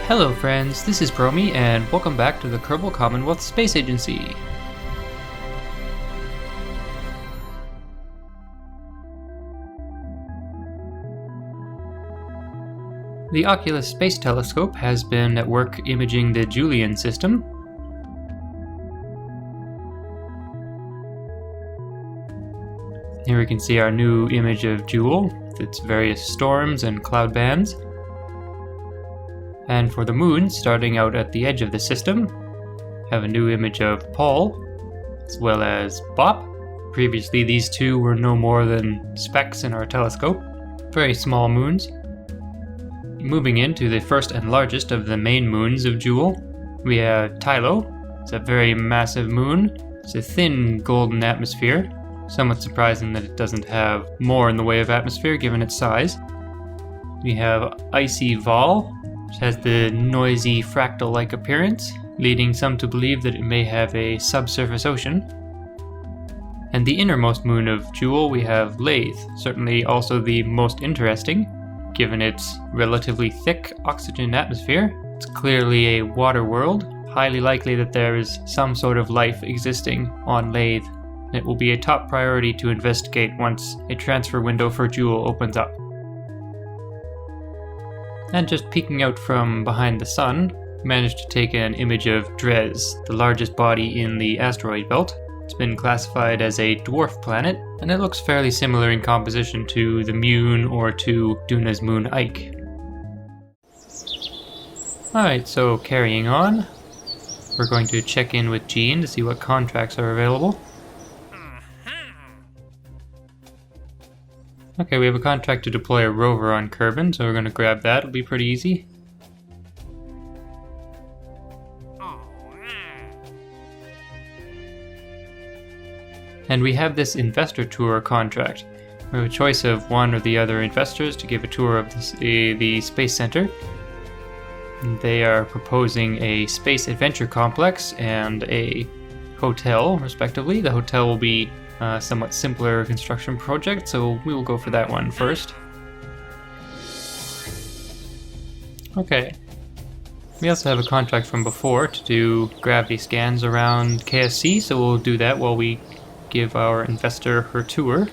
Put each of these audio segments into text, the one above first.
Hello friends, this is Promi and welcome back to the Kerbal Commonwealth Space Agency. The Oculus Space Telescope has been at work imaging the Joolian system. Here we can see our new image of Jool with its various storms and cloud bands. And for the moon, starting out at the edge of the system, have a new image of Paul, as well as Bop. Previously these two were no more than specks in our telescope, very small moons. Moving into the first and largest of the main moons of Jool, we have Tylo. It's a very massive moon. It's a thin golden atmosphere, somewhat surprising that it doesn't have more in the way of atmosphere given its size. We have Icy Vol, which has the noisy fractal-like appearance, leading some to believe that it may have a subsurface ocean. And the innermost moon of Jool we have Lathe, certainly also the most interesting, given its relatively thick oxygen atmosphere. It's clearly a water world, highly likely that there is some sort of life existing on Lathe. It will be a top priority to investigate once a transfer window for Jool opens up. And just peeking out from behind the sun, managed to take an image of Dres, the largest body in the asteroid belt. It's been classified as a dwarf planet, and it looks fairly similar in composition to the Mune or to Duna's moon Ike. Alright, so carrying on, we're going to check in with Jean to see what contracts are available. Okay, we have a contract to deploy a rover on Kerbin, so we're going to grab that. It'll be pretty easy. And we have this investor tour contract. We have a choice of one or the other investors to give a tour of the Space Center. They are proposing a space adventure complex and a hotel, respectively. The hotel will be a somewhat simpler construction project, so we will go for that one first. Okay. We also have a contract from before to do gravity scans around KSC, so we'll do that while we give our investor her tour.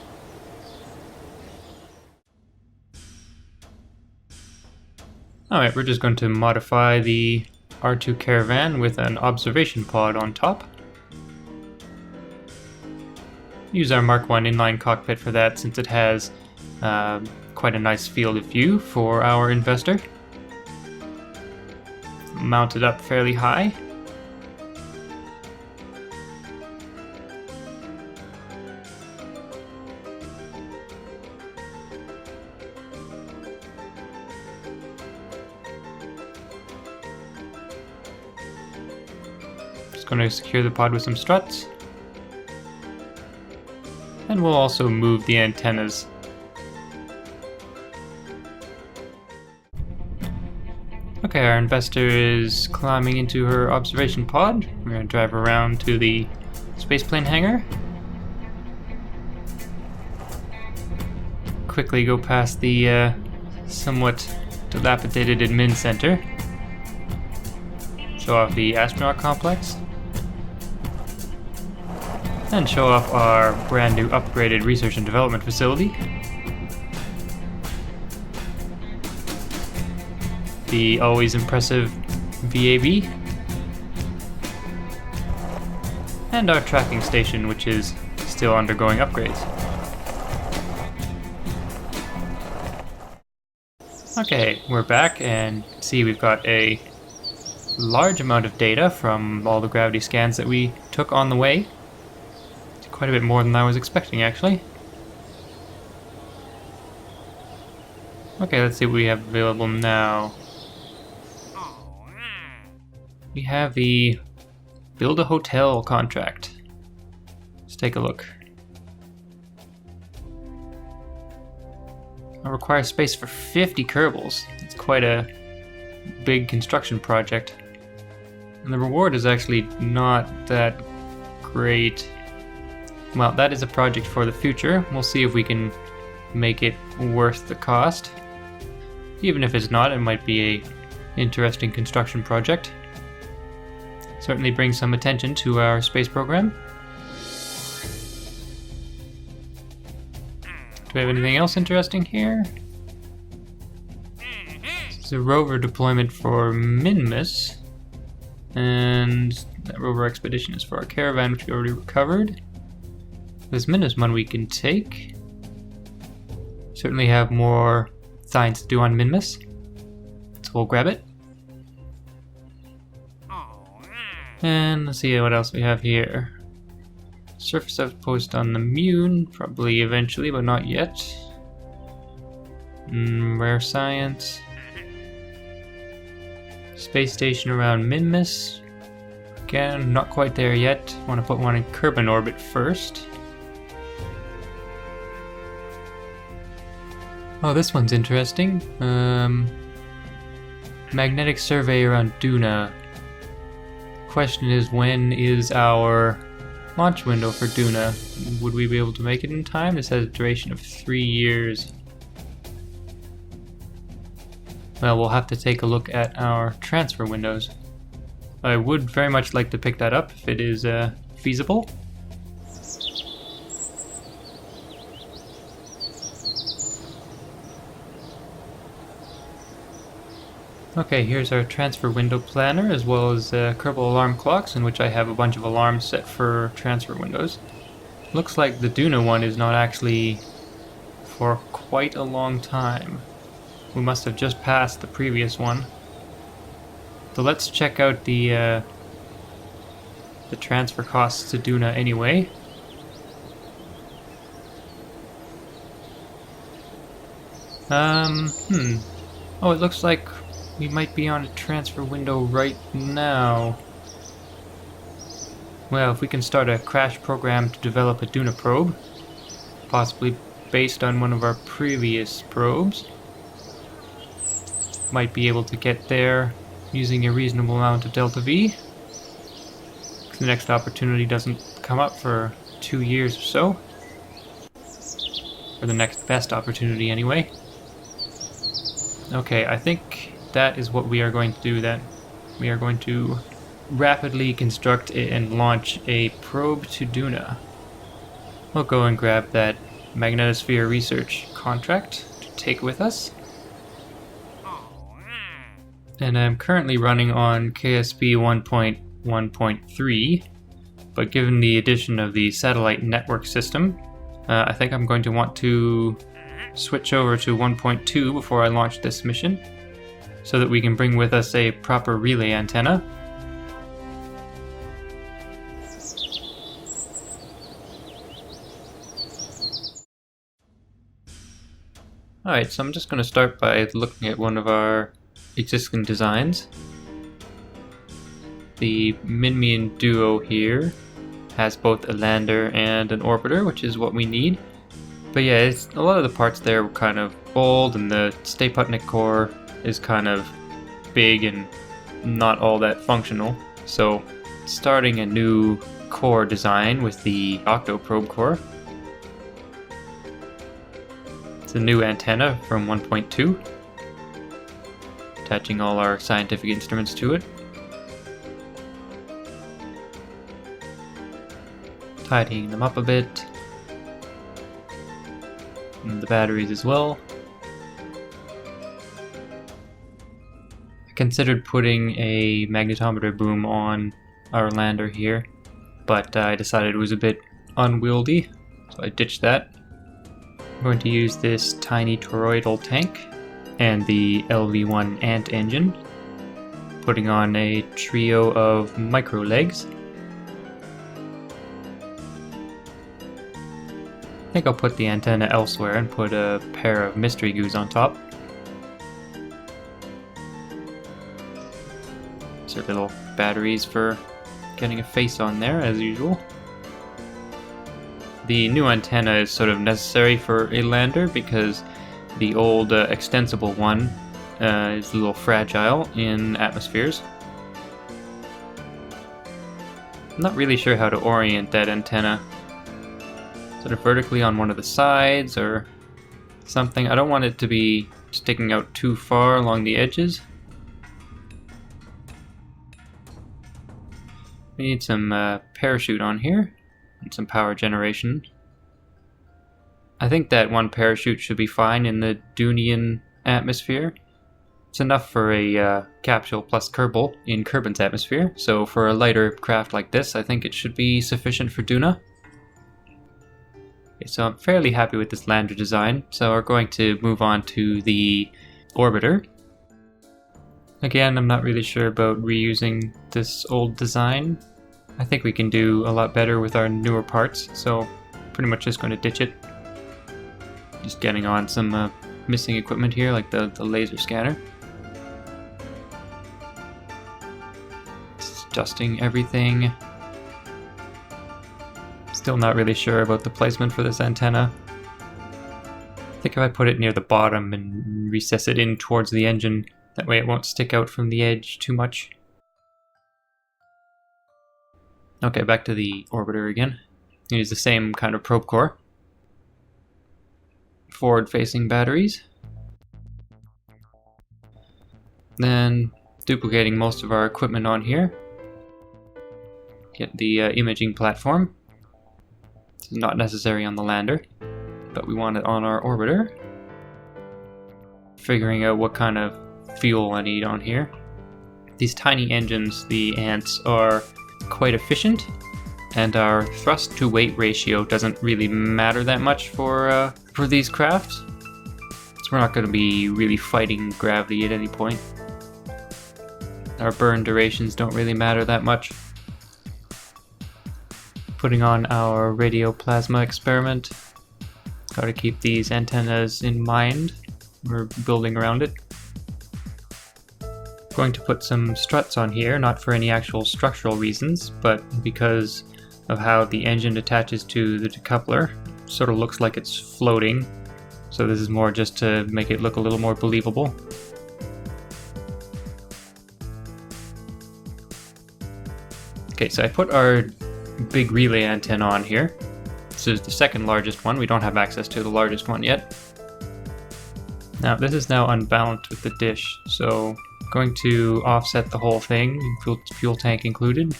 Alright, we're just going to modify the R2 caravan with an observation pod on top. Use our Mark 1 inline cockpit for that since it has quite a nice field of view for our investor. Mount it up fairly high. Just going to secure the pod with some struts. And we'll also move the antennas. Okay, our investor is climbing into her observation pod. We're going to drive around to the spaceplane hangar. Quickly go past the somewhat dilapidated admin center. Show off the astronaut complex. And show off our brand new upgraded research and development facility. The always impressive VAB. And our tracking station, which is still undergoing upgrades. Okay, we're back and see we've got a large amount of data from all the gravity scans that we took on the way. Quite a bit more than I was expecting, actually. Okay, let's see what we have available now. We have the Build a Hotel contract. Let's take a look. I require space for 50 Kerbals. It's quite a big construction project. And the reward is actually not that great. Well, that is a project for the future. We'll see if we can make it worth the cost. Even if it's not, it might be a interesting construction project. Certainly brings some attention to our space program. Do we have anything else interesting here? This is a rover deployment for Minmus. And that rover expedition is for our caravan, which we already recovered. There's Minmus one we can take. Certainly have more science to do on Minmus, so we'll grab it. And let's see what else we have here. Surface outpost on the Moon, probably eventually, but not yet. Rare science. Space station around Minmus. Again, not quite there yet. Want to put one in Kerbin orbit first. Oh, this one's interesting. Magnetic survey around Duna. Question is, when is our launch window for Duna? Would we be able to make it in time? This has a duration of 3 years. Well, we'll have to take a look at our transfer windows. I would very much like to pick that up if it is feasible. Okay, here's our transfer window planner, as well as Kerbal alarm clocks, in which I have a bunch of alarms set for transfer windows. Looks like the Duna one is not actually for quite a long time. We must have just passed the previous one. So let's check out the transfer costs to Duna anyway. Oh, it looks like we might be on a transfer window right now. Well, if we can start a crash program to develop a Duna probe, possibly based on one of our previous probes, might be able to get there using a reasonable amount of delta V. The next opportunity doesn't come up for 2 years or so. Or the next best opportunity anyway. Okay, I think that is what we are going to do then. We are going to rapidly construct and launch a probe to Duna. We'll go and grab that magnetosphere research contract to take with us. And I'm currently running on KSP 1.1.3, but given the addition of the satellite network system, I think I'm going to want to switch over to 1.2 before I launch this mission, so that we can bring with us a proper relay antenna. Alright, so I'm just going to start by looking at one of our existing designs. The Minmian duo here has both a lander and an orbiter, which is what we need. But yeah, a lot of the parts there were kind of old, and the Staputnik core is kind of big and not all that functional. So starting a new core design with the Octoprobe core. It's a new antenna from 1.2. Attaching all our scientific instruments to it. Tidying them up a bit. And the batteries as well. I considered putting a magnetometer boom on our lander here, but I decided it was a bit unwieldy, so I ditched that. I'm going to use this tiny toroidal tank and the LV1 ant engine, putting on a trio of micro legs. I think I'll put the antenna elsewhere and put a pair of mystery goos on top. These are little batteries for getting a face on there, as usual. The new antenna is sort of necessary for a lander because the old extensible one is a little fragile in atmospheres. I'm not really sure how to orient that antenna. Sort of vertically on one of the sides or something. I don't want it to be sticking out too far along the edges. We need some parachute on here and some power generation. I think that one parachute should be fine in the Joolian atmosphere. It's enough for a capsule plus Kerbal in Kerbin's atmosphere, so for a lighter craft like this, I think it should be sufficient for Duna. Okay, so I'm fairly happy with this lander design, so we're going to move on to the orbiter. Again, I'm not really sure about reusing this old design. I think we can do a lot better with our newer parts, so pretty much just going to ditch it. Just getting on some missing equipment here, like the laser scanner. Just adjusting everything. Still not really sure about the placement for this antenna. I think if I put it near the bottom and recess it in towards the engine, that way it won't stick out from the edge too much. Okay, back to the orbiter again. Use the same kind of probe core. Forward-facing batteries. Then duplicating most of our equipment on here. Get the imaging platform. This is not necessary on the lander, but we want it on our orbiter. Figuring out what kind of fuel I need on here. These tiny engines, the ants, are quite efficient, and our thrust to weight ratio doesn't really matter that much for these crafts. So we're not going to be really fighting gravity at any point. Our burn durations don't really matter that much. Putting on our radioplasma experiment. Got to keep these antennas in mind. We're building around it. Going to put some struts on here, not for any actual structural reasons, but because of how the engine attaches to the decoupler. Sort of looks like it's floating, so this is more just to make it look a little more believable. Okay, so I put our big relay antenna on here. This is the second largest one. We don't have access to the largest one yet. Now this is now unbalanced with the dish, so I'm going to offset the whole thing, fuel tank included.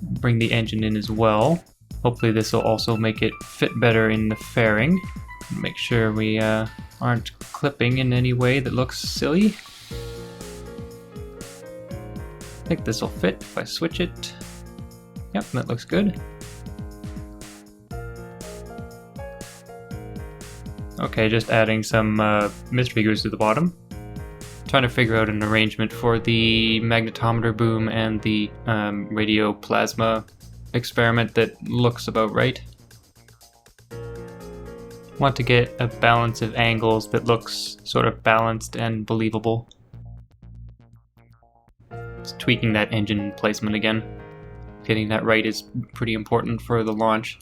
Bring the engine in as well. Hopefully this will also make it fit better in the fairing. Make sure we aren't clipping in any way that looks silly. I think this will fit if I switch it. Yep, that looks good. Okay, just adding some misfigures to the bottom. Trying to figure out an arrangement for the magnetometer boom and the radioplasma experiment that looks about right. Want to get a balance of angles that looks sort of balanced and believable. Just tweaking that engine placement again. Getting that right is pretty important for the launch.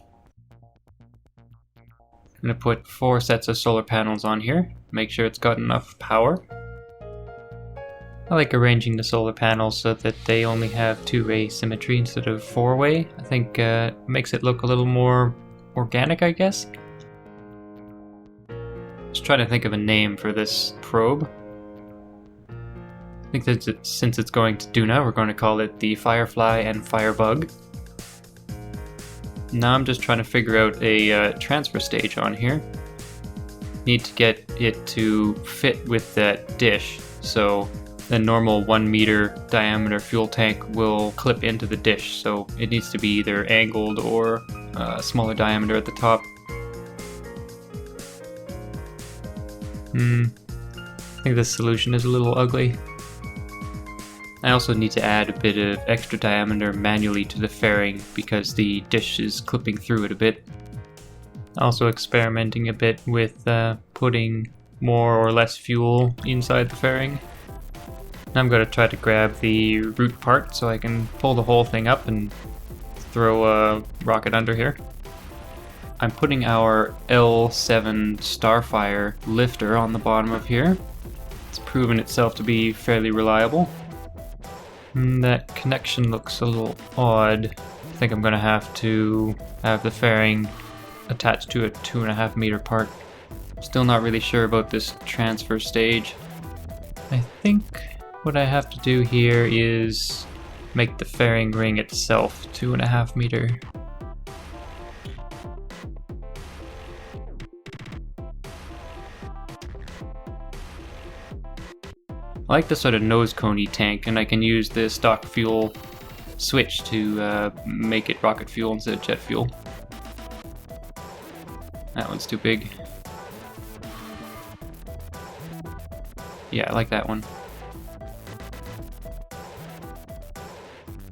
I'm going to put 4 sets of solar panels on here. Make sure it's got enough power. I like arranging the solar panels so that they only have 2-way symmetry instead of 4-way. I think makes it look a little more organic, I guess. Just trying to think of a name for this probe. I think that since it's going to Duna, we're going to call it the Firefly and Firebug. Now I'm just trying to figure out a transfer stage on here. Need to get it to fit with that dish, so the normal 1 meter diameter fuel tank will clip into the dish, so it needs to be either angled or a smaller diameter at the top. I think this solution is a little ugly. I also need to add a bit of extra diameter manually to the fairing because the dish is clipping through it a bit. Also experimenting a bit with putting more or less fuel inside the fairing. Now I'm going to try to grab the root part so I can pull the whole thing up and throw a rocket under here. I'm putting our L-7 Starfire lifter on the bottom of here. It's proven itself to be fairly reliable. That connection looks a little odd. I think I'm going to have to have the fairing attached to a 2.5 meter part. Still not really sure about this transfer stage. I think what I have to do here is make the fairing ring itself 2.5 meter. I like the sort of nose coney tank, and I can use the stock fuel switch to make it rocket fuel instead of jet fuel. That one's too big. Yeah, I like that one.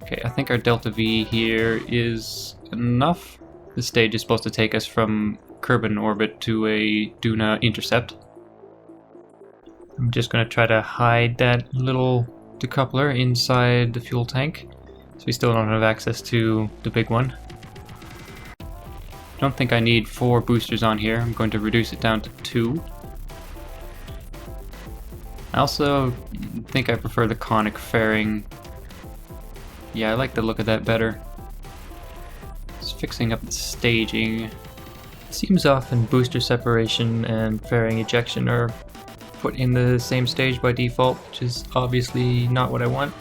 Okay, I think our Delta V here is enough. This stage is supposed to take us from Kerbin orbit to a Duna intercept. I'm just going to try to hide that little decoupler inside the fuel tank, so we still don't have access to the big one. I don't think I need 4 boosters on here. I'm going to reduce it down to 2. I also think I prefer the conic fairing. Yeah, I like the look of that better. Just fixing up the staging. It seems often booster separation and fairing ejection are put in the same stage by default, which is obviously not what I want.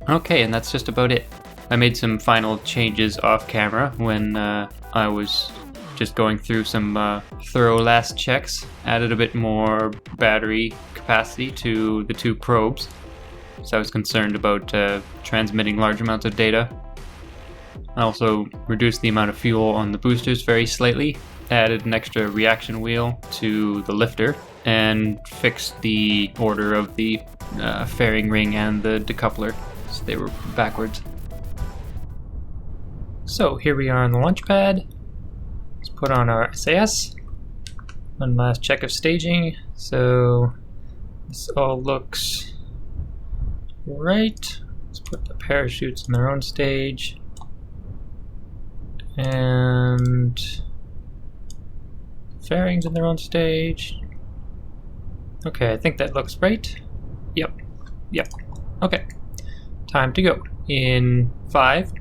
Okay, and that's just about it. I made some final changes off camera when I was just going through some thorough last checks. Added a bit more battery capacity to the 2 probes, so I was concerned about transmitting large amounts of data. I also reduced the amount of fuel on the boosters very slightly, added an extra reaction wheel to the lifter, and fixed the order of the fairing ring and the decoupler, so they were backwards. So here we are on the launch pad. Let's put on our SAS. One last check of staging. So this all looks right. Let's put the parachutes in their own stage. And fairings in their own stage. Okay, I think that looks right. Yep. Okay. Time to go. In 5,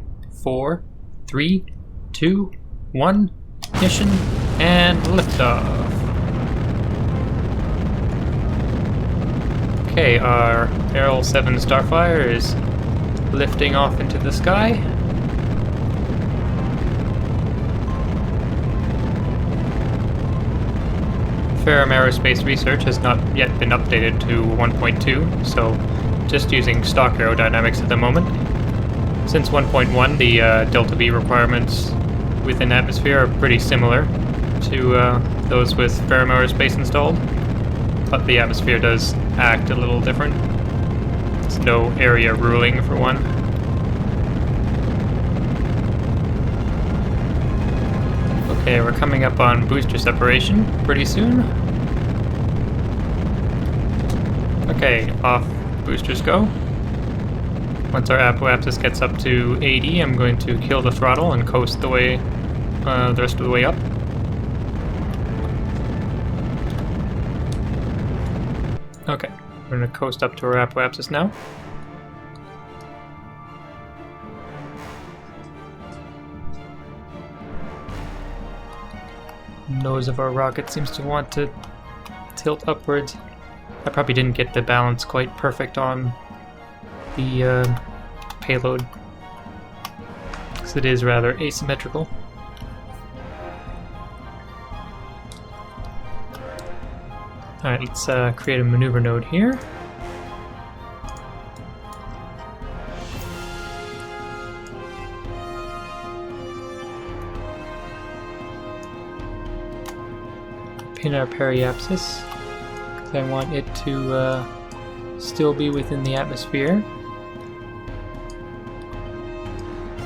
4, 3, 2, 1. Ignition and liftoff. Okay, our L-7 Starfire is lifting off into the sky. Ferrum Aerospace Research has not yet been updated to 1.2, so just using stock aerodynamics at the moment. Since 1.1, the Delta V requirements within atmosphere are pretty similar to those with Ferrum Aerospace installed, but the atmosphere does act a little different. There's no area ruling for one. Okay, we're coming up on booster separation pretty soon. Okay, off boosters go. Once our apoapsis gets up to 80, I'm going to kill the throttle and coast the way, the rest of the way up. Okay, we're going to coast up to our apoapsis now. Nose of our rocket seems to want to tilt upwards. I probably didn't get the balance quite perfect on the payload, because it is rather asymmetrical. Alright, let's create a maneuver node here. Pin our periapsis, because I want it to still be within the atmosphere,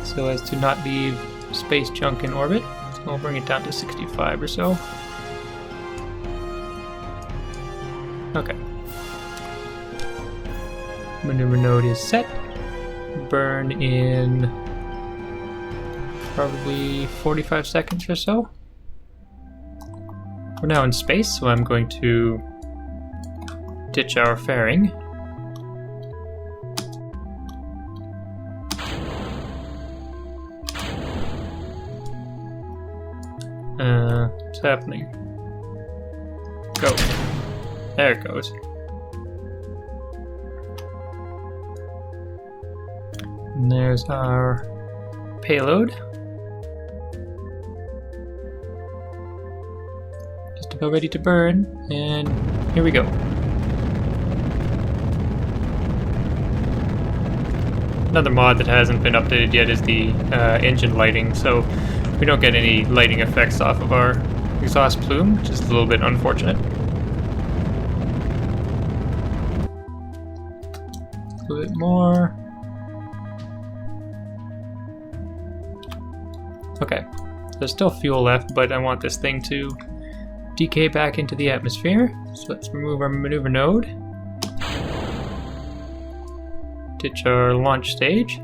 so as to not leave space junk in orbit. So we'll bring it down to 65 or so. Okay. Maneuver node is set. Burn in probably 45 seconds or so. We're now in space, so I'm going to ditch our fairing. What's happening? Go. There it goes. And there's our payload. Just about ready to burn, and here we go. Another mod that hasn't been updated yet is the engine lighting, so we don't get any lighting effects off of our exhaust plume, which is a little bit unfortunate. A little bit more. Okay, there's still fuel left, but I want this thing to decay back into the atmosphere. So let's remove our maneuver node. Ditch our launch stage.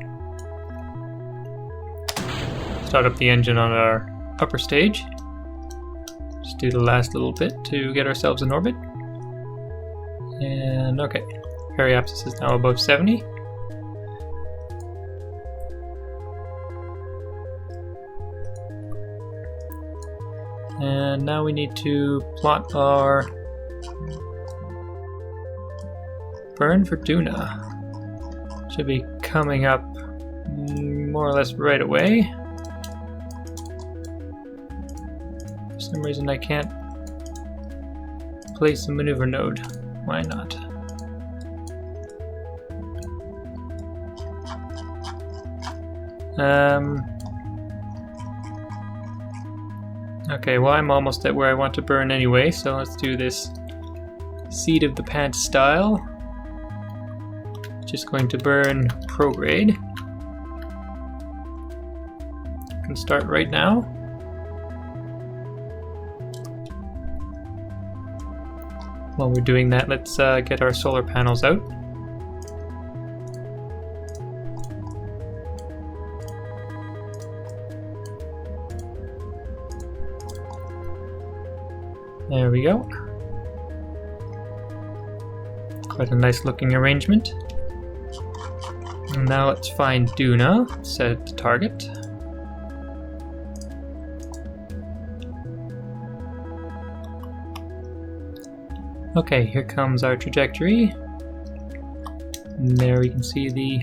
Start up the engine on our upper stage. Just do the last little bit to get ourselves in orbit. And okay, periapsis is now above 70. And now we need to plot our burn for Duna. Should be coming up more or less right away. For some reason I can't place a maneuver node. Why not? Okay, well I'm almost at where I want to burn anyway, so let's do this seat of the pants style. Just going to burn prograde. Can start right now. While we're doing that, let's get our solar panels out. There we go. Quite a nice looking arrangement. And now let's find Duna, set it to target. Okay, here comes our trajectory. And there we can see the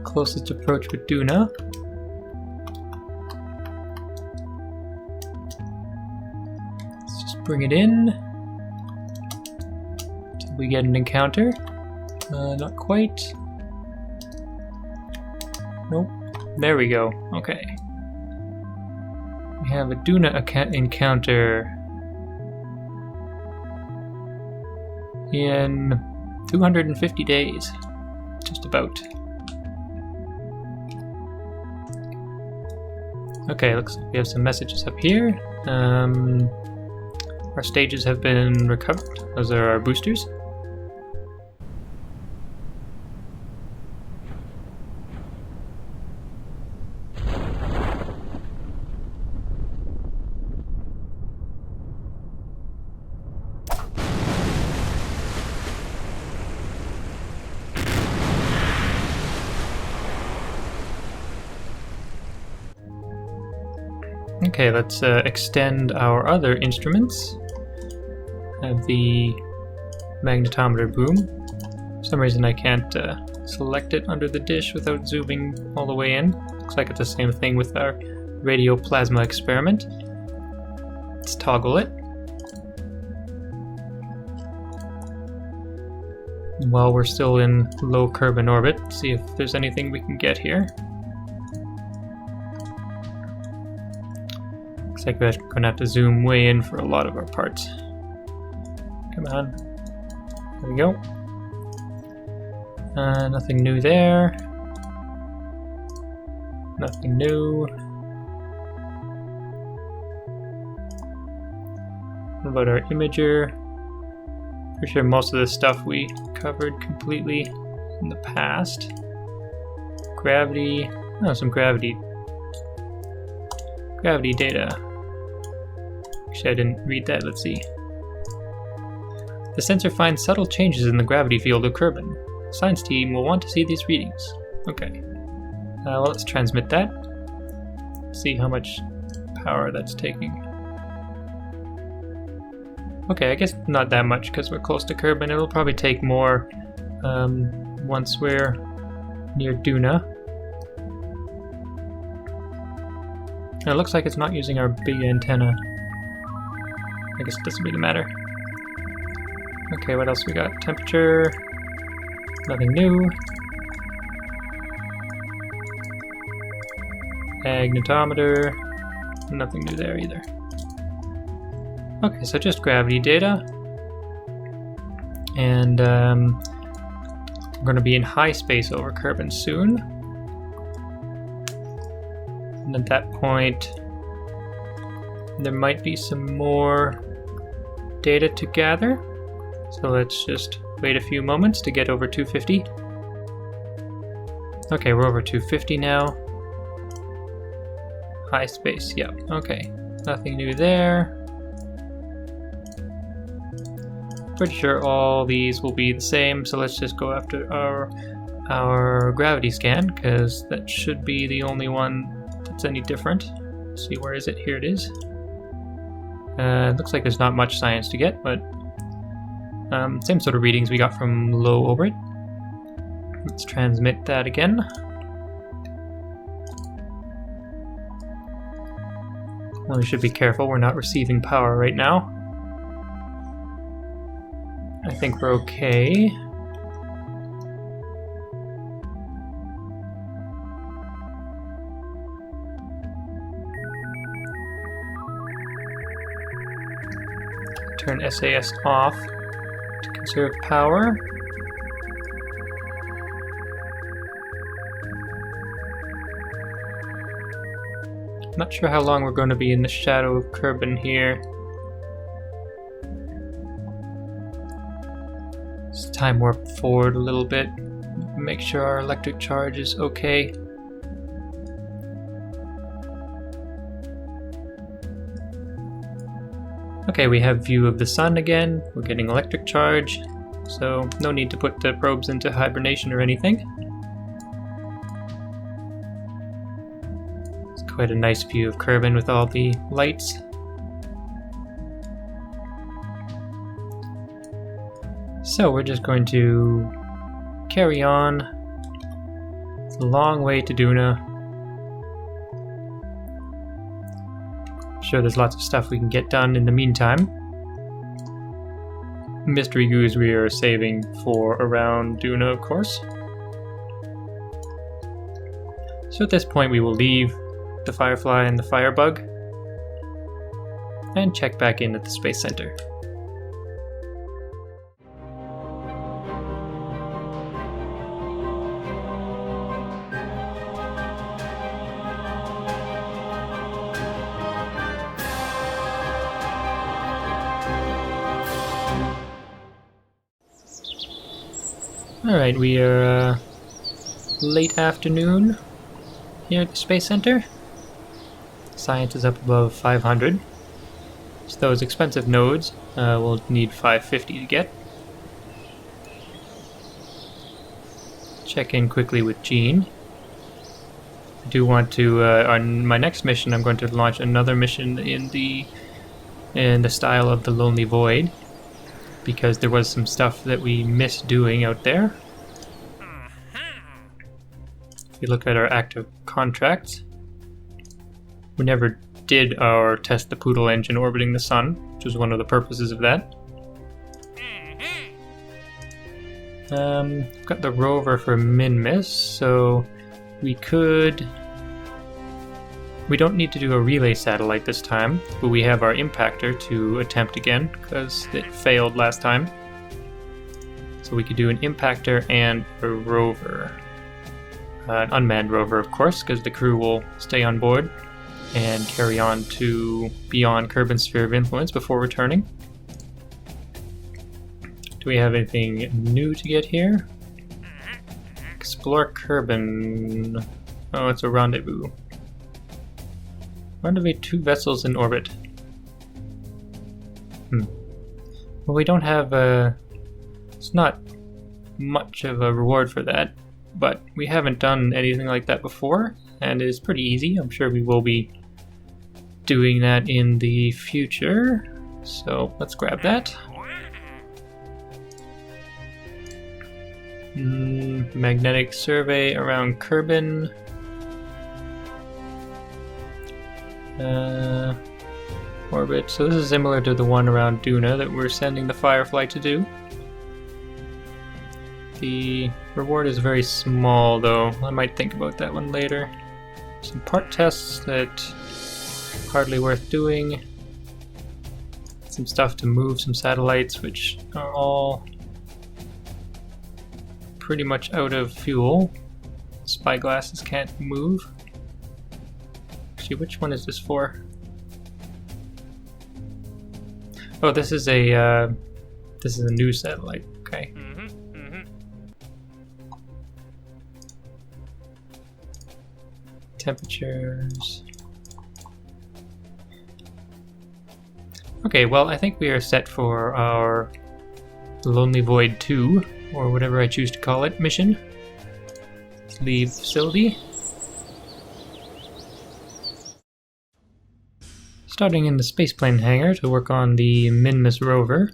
closest approach with Duna. Let's just bring it in till we get an encounter. Not quite. Nope. There we go. Okay. We have a Duna encounter in 250 days. Just about. Okay, looks like we have some messages up here. Our stages have been recovered. Those are our boosters. Okay, let's extend our other instruments. Have the magnetometer boom. For some reason I can't select it under the dish without zooming all the way in. Looks like it's the same thing with our radio plasma experiment. Let's toggle it. While we're still in low Kerbin orbit, see if there's anything we can get here. Looks like we're going to have to zoom way in for a lot of our parts. Come on. There we go. Nothing new there. Nothing new. What about our imager? Pretty sure most of this stuff we covered completely in the past. Gravity. Oh, some gravity data. Actually, I didn't read that. Let's see. The sensor finds subtle changes in the gravity field of Kerbin. The science team will want to see these readings. Okay. Well, let's transmit that. See how much power that's taking. Okay, I guess not that much because we're close to Kerbin. It'll probably take more once we're near Duna. And it looks like it's not using our big antenna. I guess it doesn't really matter. Okay, what else we got? Temperature. Nothing new. Magnetometer. Nothing new there either. Okay, so just gravity data. And we're going to be in high space over Kerbin soon. And at that point, there might be some more data to gather. So let's just wait a few moments to get over 250. Okay, we're over 250 now. High space, yep, okay. Nothing new there. Pretty sure all these will be the same, so let's just go after our gravity scan, because that should be the only one that's any different. Let's see, where is it? Here it is. Looks like there's not much science to get, but same sort of readings we got from low orbit. Let's transmit that again. Well, we should be careful, we're not receiving power right now. I think we're okay. Turn SAS off to conserve power. Not sure how long we're going to be in the shadow of Kerbin here. Let's time warp forward a little bit. Make sure our electric charge is okay. Okay, we have view of the sun again. We're getting electric charge, so no need to put the probes into hibernation or anything. Quite a nice view of Kerbin with all the lights. So we're just going to carry on. It's a long way to Duna. I'm sure there's lots of stuff we can get done in the meantime. Mystery goos we are saving for around Duna, of course. So at this point we will leave the Firefly and the Firebug and check back in at the Space Center. Alright, we are late afternoon here at the Space Center. Science is up above 500. So those expensive nodes will need 550 to get. Check in quickly with Jean. I do want to, on my next mission, I'm going to launch another mission in the style of the Lonely Void, because there was some stuff that we missed doing out there. If you look at our active contracts, we never did our test the Poodle engine orbiting the sun, which was one of the purposes of that. We've got the rover for Minmus, so we don't need to do a relay satellite this time, but we have our impactor to attempt again, because it failed last time. So we could do an impactor and a rover. An unmanned rover, of course, because the crew will stay on board and carry on to beyond Kerbin's sphere of influence before returning. Do we have anything new to get here? Explore Kerbin. Oh, it's a rendezvous. Rendezvous 2 vessels in orbit. Well, we don't have it's not much of a reward for that, but we haven't done anything like that before, and it's pretty easy. I'm sure we will be doing that in the future, so let's grab that. Magnetic survey around Kerbin. Orbit. So this is similar to the one around Duna that we're sending the Firefly to do. The reward is very small though. I might think about that one later. Some part tests that hardly worth doing. Some stuff to move some satellites which are all pretty much out of fuel. Spyglasses can't move. Actually, which one is this for? Oh, this is a new satellite. Okay. Temperatures. Okay, well, I think we are set for our Lonely Void 2, or whatever I choose to call it, mission. Let's leave the facility. Starting in the spaceplane hangar to work on the Minmus rover.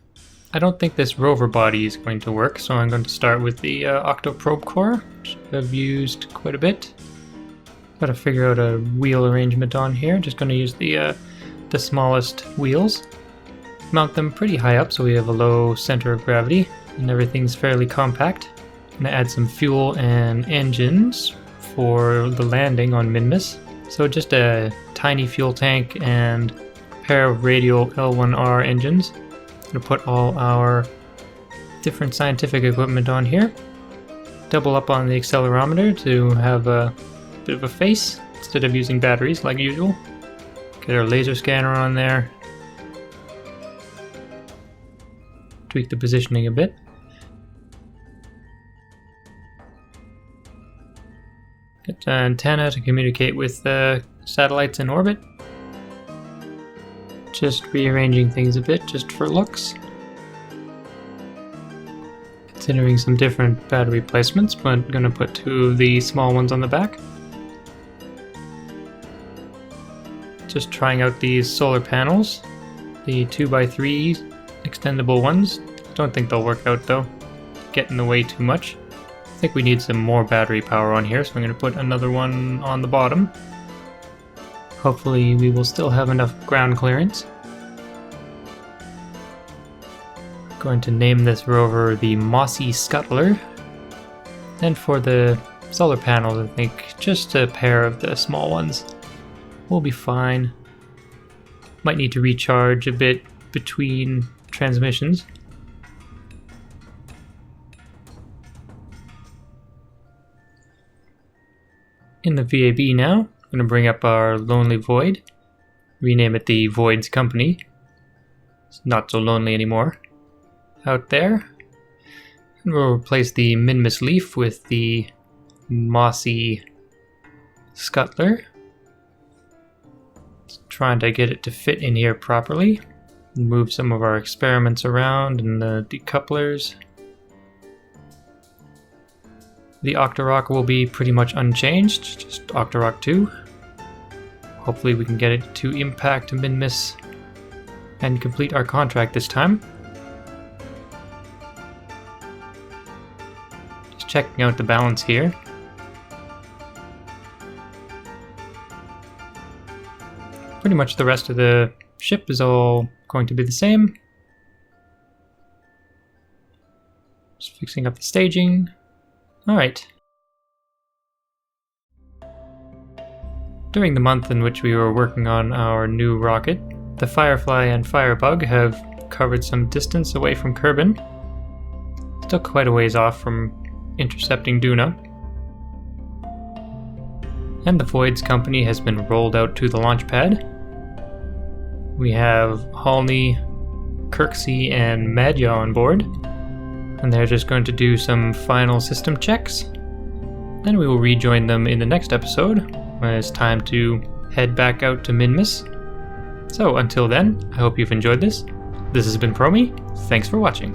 I don't think this rover body is going to work, so I'm going to start with the octoprobe core, which I've used quite a bit. Got to figure out a wheel arrangement on here. Just going to use the smallest wheels. Mount them pretty high up so we have a low center of gravity and everything's fairly compact. I'm going to add some fuel and engines for the landing on Minmus. So just a tiny fuel tank and a pair of radial L1R engines. I'm going to put all our different scientific equipment on here. Double up on the accelerometer to have a bit of a face instead of using batteries like usual. Get our laser scanner on there. Tweak the positioning a bit. Get an antenna to communicate with the satellites in orbit. Just rearranging things a bit just for looks. Considering some different battery placements, but I'm gonna put two of the small ones on the back. Just trying out these solar panels, the 2x3 extendable ones. Don't think they'll work out though. Get in the way too much. I think we need some more battery power on here, so I'm going to put another one on the bottom. Hopefully we will still have enough ground clearance. Going to name this rover the Mossy Scuttler. And for the solar panels, I think just a pair of the small ones will be fine. Might need to recharge a bit between transmissions. In the VAB now, I'm going to bring up our Lonely Void. Rename it the Void's Company. It's not so lonely anymore. Out there. And we'll replace the Minmus Leaf with the Mossy Scuttler. Trying to get it to fit in here properly. Move some of our experiments around and the decouplers. The Octorock will be pretty much unchanged, just Octorock 2. Hopefully we can get it to impact Minmus and complete our contract this time. Just checking out the balance here. Pretty much the rest of the ship is all going to be the same. Just fixing up the staging. Alright. During the month in which we were working on our new rocket, the Firefly and Firebug have covered some distance away from Kerbin. Still quite a ways off from intercepting Duna. And the Void's company has been rolled out to the launch pad. We have Halney, Kirksey, and Madja on board. And they're just going to do some final system checks. Then we will rejoin them in the next episode, when it's time to head back out to Minmus. So until then, I hope you've enjoyed this. This has been Promi. Thanks for watching.